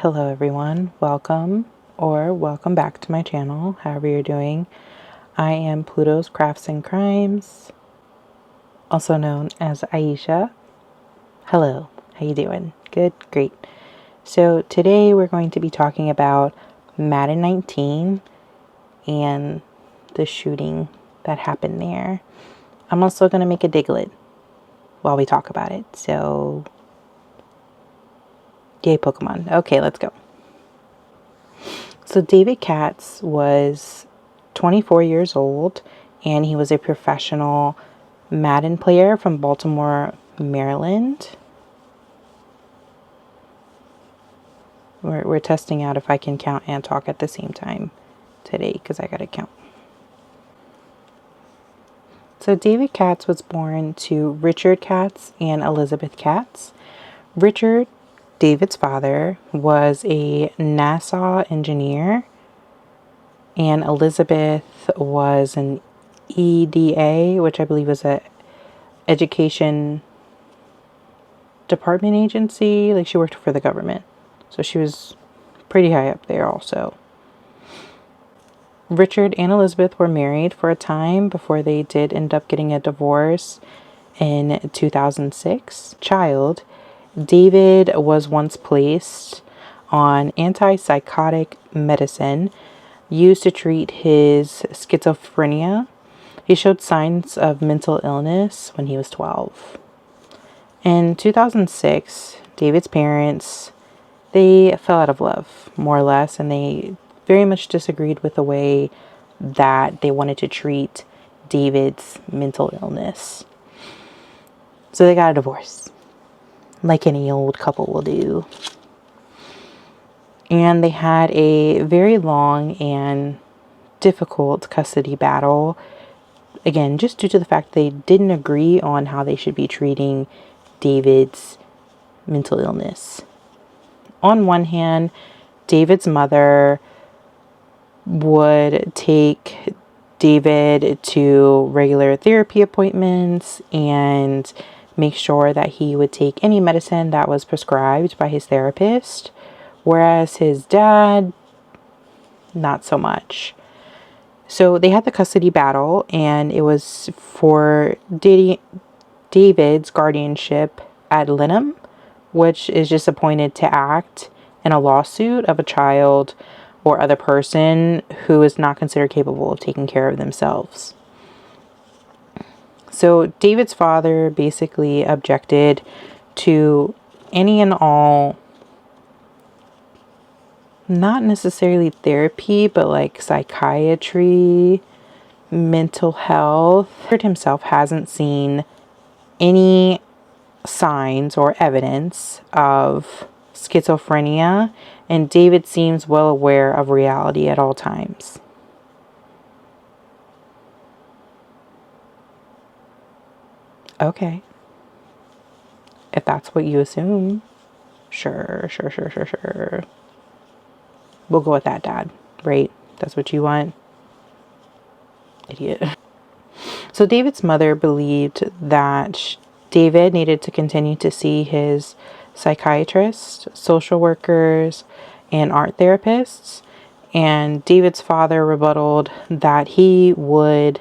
Hello everyone, welcome back to my channel, however you're doing. I am Pluto's Crafts and Crimes, also known as Aisha. Hello, how you doing? Good, great. So today we're going to be talking about Madden 19 and the shooting that happened there. I'm also going to make a diglet while we talk about it, so yay Pokemon. Okay, let's go. So David Katz was 24 years old, and he was a professional Madden player from Baltimore, Maryland. We're testing out if I can count and talk at the same time today, because I gotta count. So David Katz was born to Richard Katz and Elizabeth Katz. Richard, David's father, was a NASA engineer, and Elizabeth was an EDA, which I believe is a education department agency. Like, she worked for the government, so she was pretty high up there also. Richard and Elizabeth were married for a time before they did end up getting a divorce in 2006. Child, David was once placed on antipsychotic medicine used to treat his schizophrenia. He showed signs of mental illness when he was 12. In 2006, David's parents, they fell out of love, more or less, and they very much disagreed with the way that they wanted to treat David's mental illness. So they got a divorce, like any old couple will do. And they had a very long and difficult custody battle. Again, just due to the fact they didn't agree on how they should be treating David's mental illness. On one hand, David's mother would take David to regular therapy appointments and make sure that he would take any medicine that was prescribed by his therapist, whereas his dad, not so much. So they had the custody battle, and it was for David's guardianship ad litem, which is just appointed to act in a lawsuit of a child or other person who is not considered capable of taking care of themselves. So David's father basically objected to any and all, not necessarily therapy, but like psychiatry, mental health. Richard himself hasn't seen any signs or evidence of schizophrenia, and David seems well aware of reality at all times. Okay. If that's what you assume, sure. We'll go with that, Dad. Right? That's what you want? Idiot. So David's mother believed that David needed to continue to see his psychiatrists, social workers, and art therapists. And David's father rebutted that he would,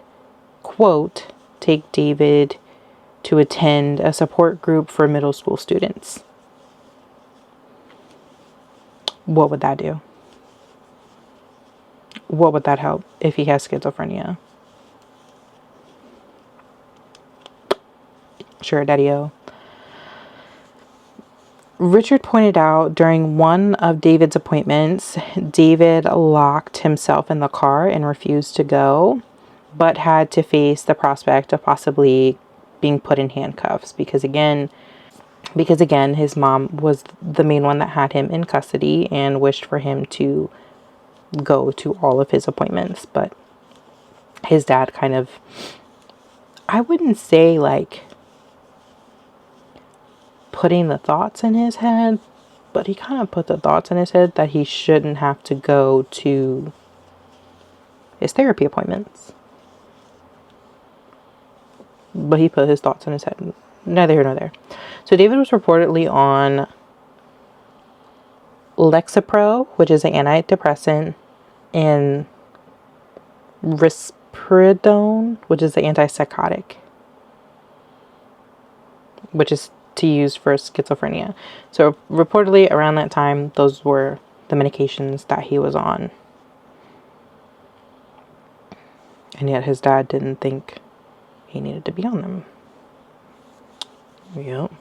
quote, take David to attend a support group for middle school students. What would that do? What would that help if he has schizophrenia? Sure, Daddy-o. Richard pointed out during one of David's appointments, David locked himself in the car and refused to go, but had to face the prospect of possibly being put in handcuffs because again, his mom was the main one that had him in custody and wished for him to go to all of his appointments. But his dad kind of, I wouldn't say like putting the thoughts in his head, but he kind of put the thoughts in his head that he shouldn't have to go to his therapy appointments. But he put his thoughts in his head. Neither here nor there. So David was reportedly on Lexapro, which is an antidepressant, and risperidone, which is the antipsychotic, which is to use for schizophrenia. So reportedly around that time, those were the medications that he was on. And yet his dad didn't think he needed to be on them. Yep.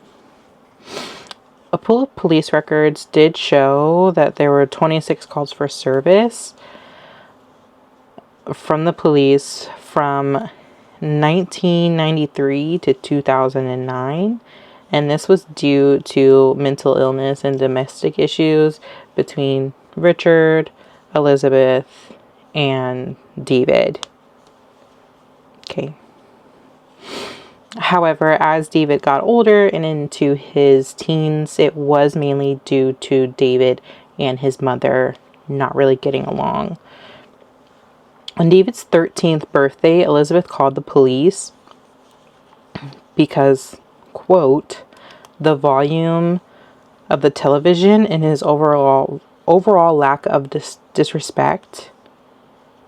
A pool of police records did show that there were 26 calls for service from the police from 1993 to 2009, and this was due to mental illness and domestic issues between Richard, Elizabeth, and David. Okay. However, as David got older and into his teens, it was mainly due to David and his mother not really getting along. On David's 13th birthday, Elizabeth called the police because, quote, the volume of the television and his overall lack of disrespect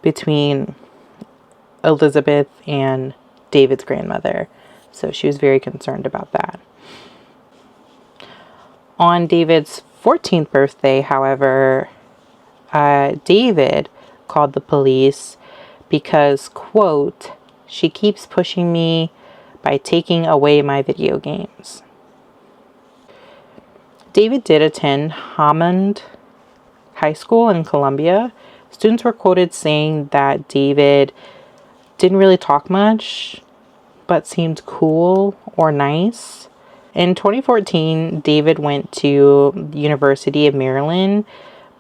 between Elizabeth and David's grandmother. So she was very concerned about that. On David's 14th birthday, however, David called the police because, quote, she keeps pushing me by taking away my video games. David did attend Hammond High School in Columbia. Students were quoted saying that David didn't really talk much, but seemed cool or nice. In 2014, David went to the University of Maryland,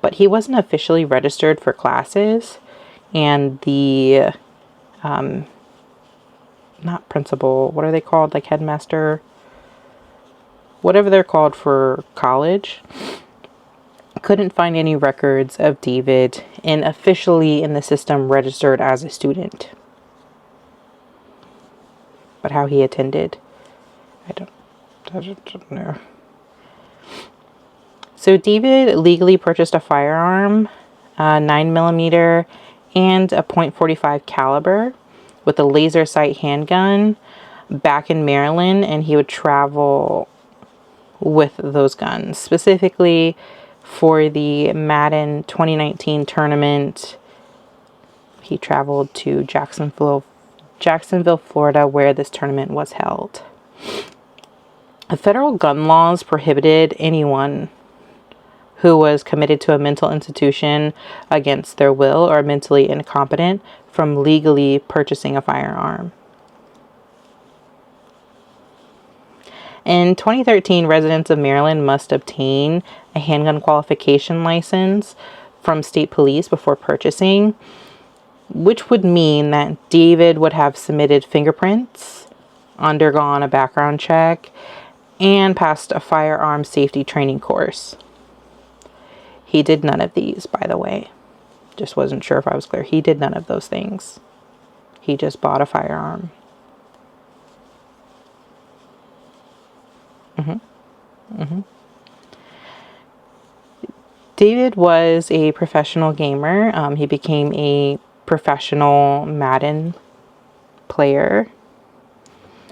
but he wasn't officially registered for classes. And the, not principal, what are they called? Like headmaster? Whatever they're called for college. Couldn't find any records of David and officially in the system registered as a student. But how he attended, I don't know. So David legally purchased a firearm, a 9mm and a .45 caliber with a laser sight handgun back in Maryland, and he would travel with those guns, specifically for the Madden 2019 tournament. He traveled to Jacksonville, Florida, where this tournament was held. The federal gun laws prohibited anyone who was committed to a mental institution against their will or mentally incompetent from legally purchasing a firearm. In 2013, residents of Maryland must obtain a handgun qualification license from state police before purchasing, which would mean that David would have submitted fingerprints, undergone a background check, and passed a firearm safety training course. He did none of these, by the way. Just wasn't sure if I was clear. He did none of those things. He just bought a firearm. David was a professional gamer. He became a professional Madden player.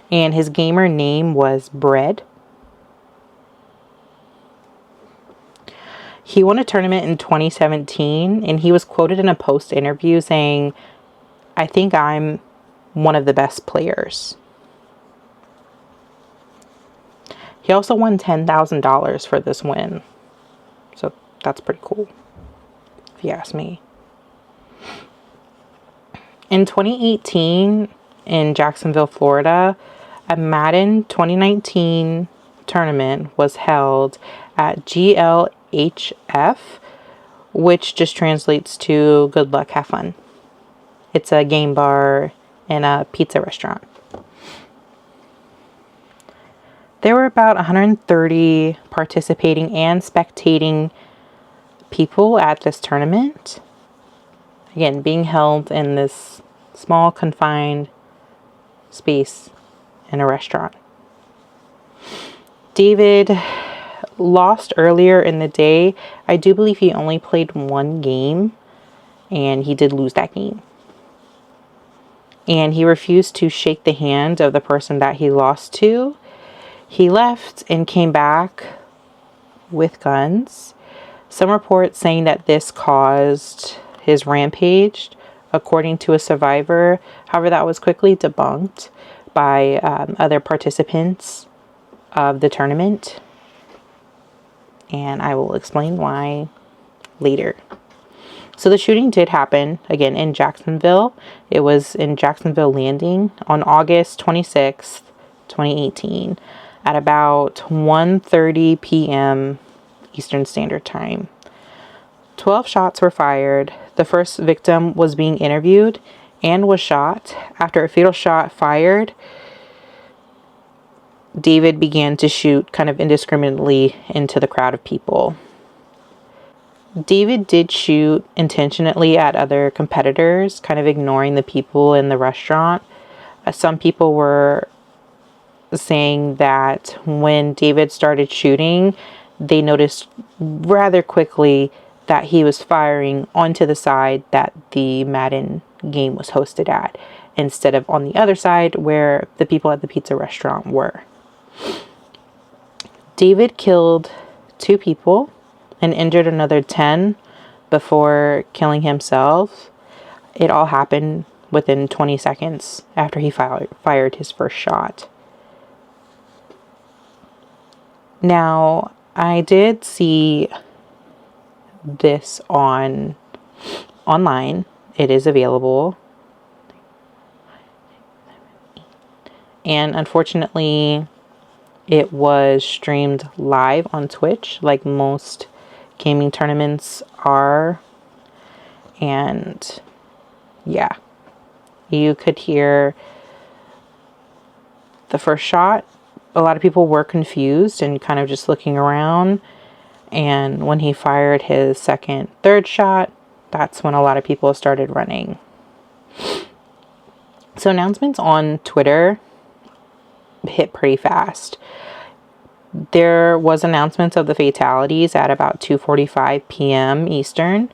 And his gamer name was Bread. He won a tournament in 2017, and he was quoted in a post interview saying, "I think I'm one of the best players." He also won $10,000 for this win. So that's pretty cool, if you ask me. In 2018, in Jacksonville, Florida, a Madden 2019 tournament was held at GLHF, which just translates to good luck, have fun. It's a game bar and a pizza restaurant. There were about 130 participating and spectating people at this tournament. Again, being held in this small, confined space in a restaurant. David lost earlier in the day. I do believe he only played one game, and he did lose that game. And he refused to shake the hand of the person that he lost to. He left and came back with guns. Some reports saying that this caused his rampage, according to a survivor. However, that was quickly debunked by other participants of the tournament. And I will explain why later. So the shooting did happen, again, in Jacksonville. It was in Jacksonville Landing on August 26th, 2018, at about 1:30 p.m. Eastern Standard Time. 12 shots were fired. The first victim was being interviewed and was shot. After a fatal shot fired, David began to shoot kind of indiscriminately into the crowd of people. David did shoot intentionally at other competitors, kind of ignoring the people in the restaurant. Some people were saying that when David started shooting, they noticed rather quickly that he was firing onto the side that the Madden game was hosted at, instead of on the other side where the people at the pizza restaurant were. David killed 2 people and injured another 10 before killing himself. It all happened within 20 seconds after he fired his first shot. Now, I did see this online. It is available. And unfortunately, it was streamed live on Twitch, like most gaming tournaments are. And yeah, you could hear the first shot. A lot of people were confused and kind of just looking around. And when he fired his second, third shot, that's when a lot of people started running. So announcements on Twitter hit pretty fast. There was announcements of the fatalities at about 2:45 p.m. Eastern.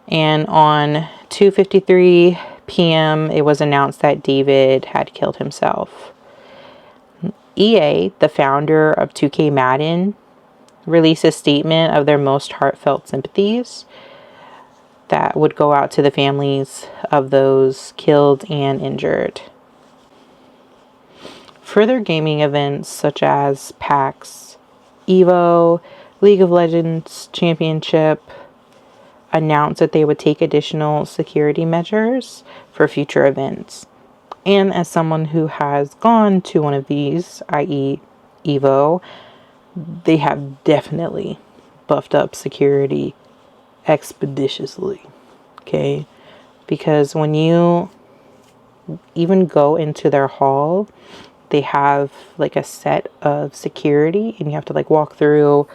And on 2:53 p.m., it was announced that David had killed himself. EA, the founder of 2K Madden, released a statement of their most heartfelt sympathies that would go out to the families of those killed and injured. Further gaming events such as PAX, EVO, League of Legends Championship announced that they would take additional security measures for future events. And as someone who has gone to one of these, i.e. EVO, they have definitely buffed up security expeditiously. Okay? Because when you even go into their hall, they have like a set of security, and you have to like walk through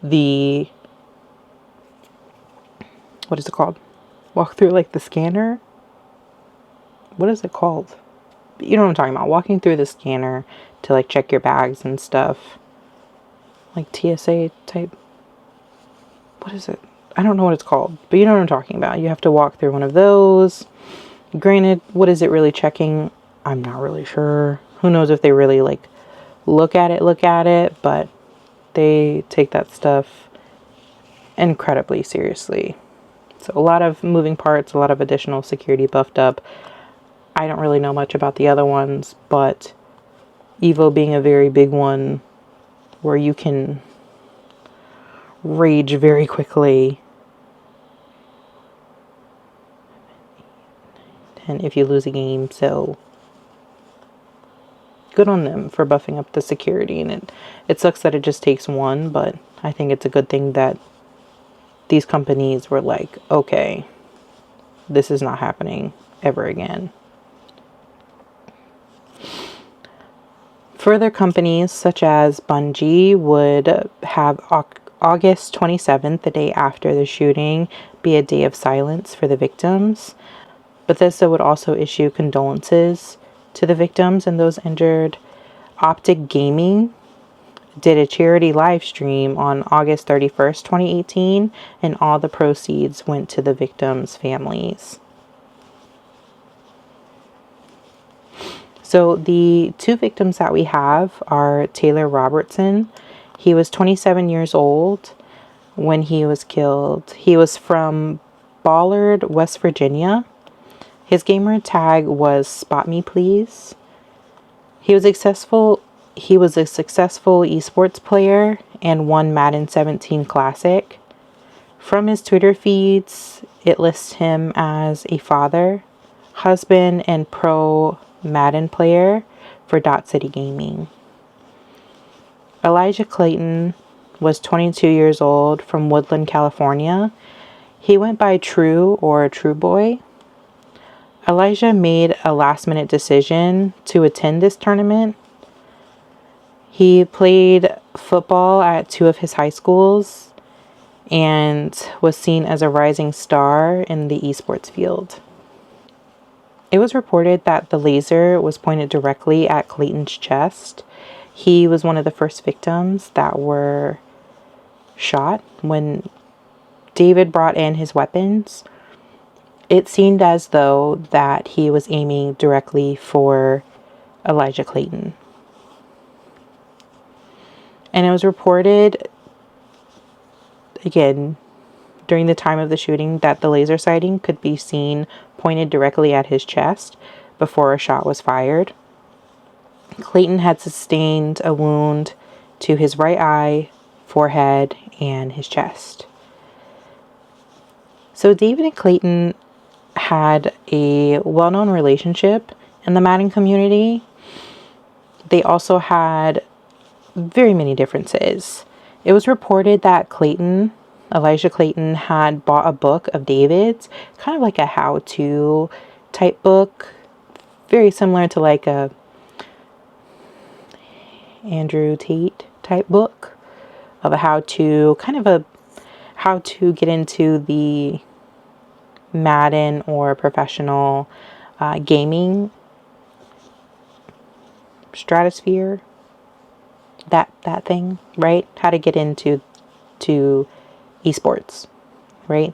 the, what is it called? Walk through like the scanner. What is it called? You know what I'm talking about. Walking through the scanner to like check your bags and stuff. Like TSA type. What is it? I don't know what it's called, but you know what I'm talking about. You have to walk through one of those. Granted, what is it really checking? I'm not really sure. Who knows if they really like look at it, but they take that stuff incredibly seriously. So a lot of moving parts, a lot of additional security buffed up. I don't really know much about the other ones, but EVO being a very big one where you can rage very quickly. And if you lose a game, so good on them for buffing up the security. And it sucks that it just takes one, but I think it's a good thing that these companies were like, okay, this is not happening ever again. Further companies such as Bungie would have August 27th, the day after the shooting, be a day of silence for the victims. Bethesda would also issue condolences to the victims and those injured. Optic Gaming did a charity live stream on August 31st, 2018, and all the proceeds went to the victims' families. So the two victims that we have are Taylor Robertson. He was 27 years old when he was killed. He was from Ballard, West Virginia. His gamer tag was Spot Me Please. He was a successful eSports player and won Madden 17 Classic. From his Twitter feeds, it lists him as a father, husband, and pro Madden player for Dot City Gaming. Elijah Clayton was 22 years old from Woodland, California. He went by True or True Boy. Elijah made a last-minute decision to attend this tournament. He played football at two of his high schools and was seen as a rising star in the esports field. It was reported that the laser was pointed directly at Clayton's chest. He was one of the first victims that were shot. When David brought in his weapons, it seemed as though that he was aiming directly for Elijah Clayton. And it was reported, again, during the time of the shooting, that the laser sighting could be seen pointed directly at his chest before a shot was fired. Clayton had sustained a wound to his right eye, forehead, and his chest. So David and Clayton had a well-known relationship in the Madden community. They also had very many differences. It was reported that Elijah Clayton, had bought a book of David's, kind of like a how-to type book, very similar to like a Andrew Tate type book of a how to get into the Madden or professional gaming stratosphere, that thing, right? How to get into eSports, right?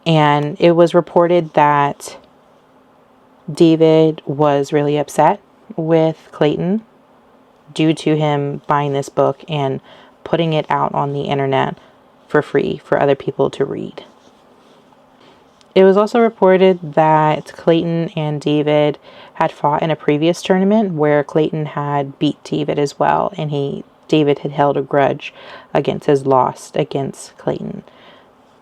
And it was reported that David was really upset with Clayton due to him buying this book and putting it out on the internet for free for other people to read. It was also reported that Clayton and David had fought in a previous tournament where Clayton had beat David as well, and David had held a grudge against his loss against Clayton.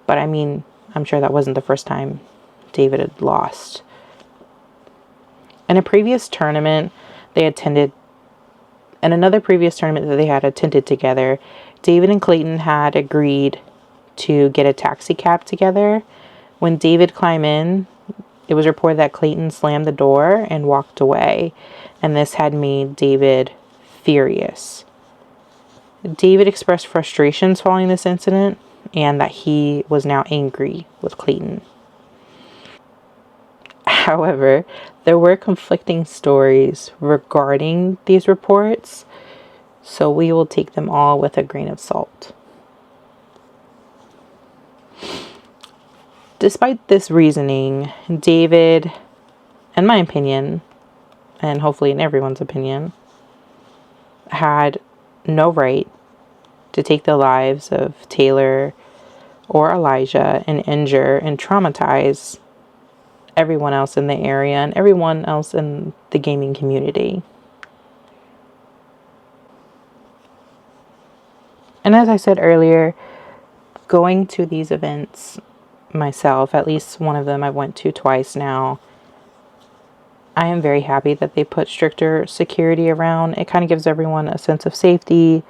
But I mean, I'm sure that wasn't the first time David had lost. In a previous tournament another previous tournament that they had attended together, David and Clayton had agreed to get a taxi cab together. When David climbed in, it was reported that Clayton slammed the door and walked away, and this had made David furious. David expressed frustrations following this incident and that he was now angry with Clayton. However, there were conflicting stories regarding these reports, so we will take them all with a grain of salt. Despite this reasoning, David, in my opinion, and hopefully in everyone's opinion, had no right to take the lives of Taylor or Elijah and injure and traumatize everyone else in the area and everyone else in the gaming community. And as I said earlier, going to these events myself, at least one of them I went to twice now, I am very happy that they put stricter security around. It kind of gives everyone a sense of safety,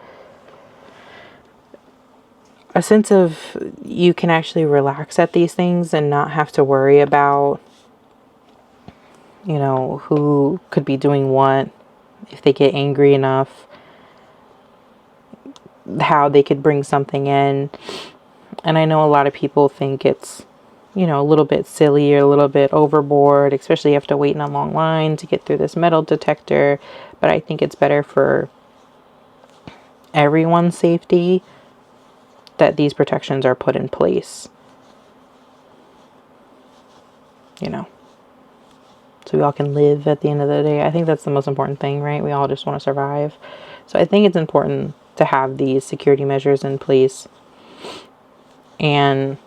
a sense of you can actually relax at these things and not have to worry about, who could be doing what, if they get angry enough, how they could bring something in. And I know a lot of people think it's, a little bit silly or a little bit overboard, especially you have to wait in a long line to get through this metal detector. But I think it's better for everyone's safety that these protections are put in place. You know, so we all can live at the end of the day. I think that's the most important thing, right? We all just want to survive. So I think it's important to have these security measures in place. And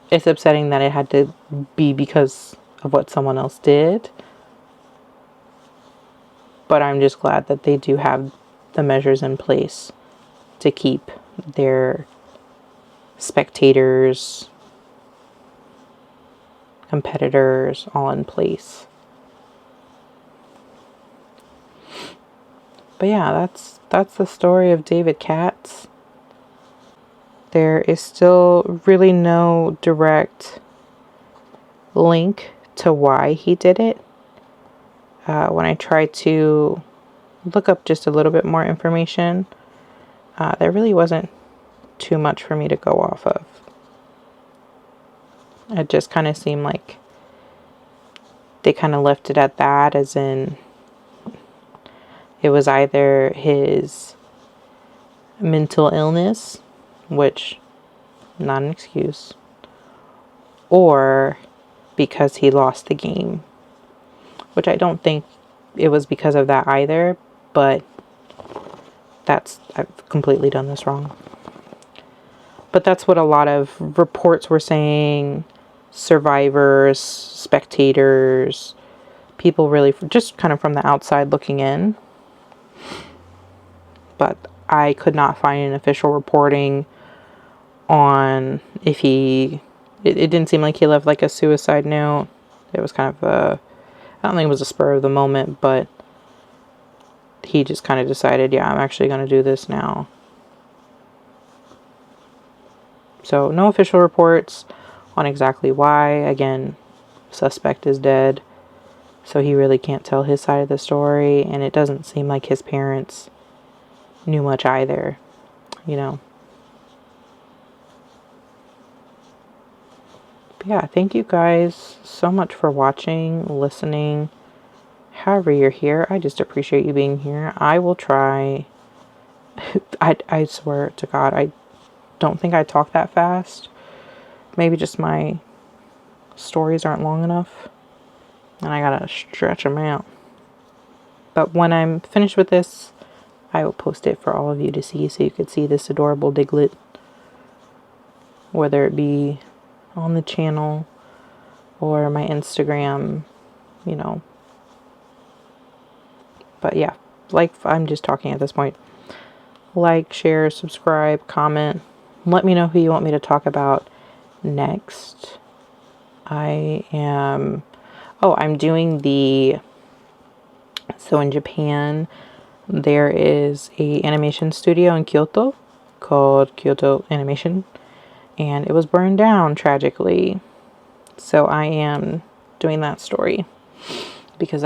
it's upsetting that it had to be because of what someone else did. But I'm just glad that they do have the measures in place to keep their spectators, competitors all in place. But yeah, that's the story of David Katz. There is still really no direct link to why he did it. When I tried to look up just a little bit more information, there really wasn't too much for me to go off of. It just kind of seemed like they kind of left it at that, as in it was either his mental illness, which not an excuse, or because he lost the game, which I don't think it was because of that either, but I've completely done this wrong. But that's what a lot of reports were saying. Survivors, spectators, people really just kind of from the outside looking in. But I could not find an official reporting on if it didn't seem like he left like a suicide note. It was kind of I don't think it was a spur of the moment, but he just kind of decided, yeah, I'm actually going to do this now. So no official reports on exactly why. Again, suspect is dead, so he really can't tell his side of the story, and it doesn't seem like his parents knew much either, you know. But yeah, thank you guys so much for watching, listening, however you're here. I just appreciate you being here. I will try. I swear to God, I don't think I talk that fast. Maybe just my stories aren't long enough, and I gotta stretch them out. But when I'm finished with this, I will post it for all of you to see, so you could see this adorable Diglett, whether it be on the channel or my Instagram, you know. But yeah, like, I'm just talking at this point. Like, share, subscribe, comment. Let me know who you want me to talk about next. I'm doing so in Japan, there is a animation studio in Kyoto called Kyoto Animation, and it was burned down tragically. So I am doing that story because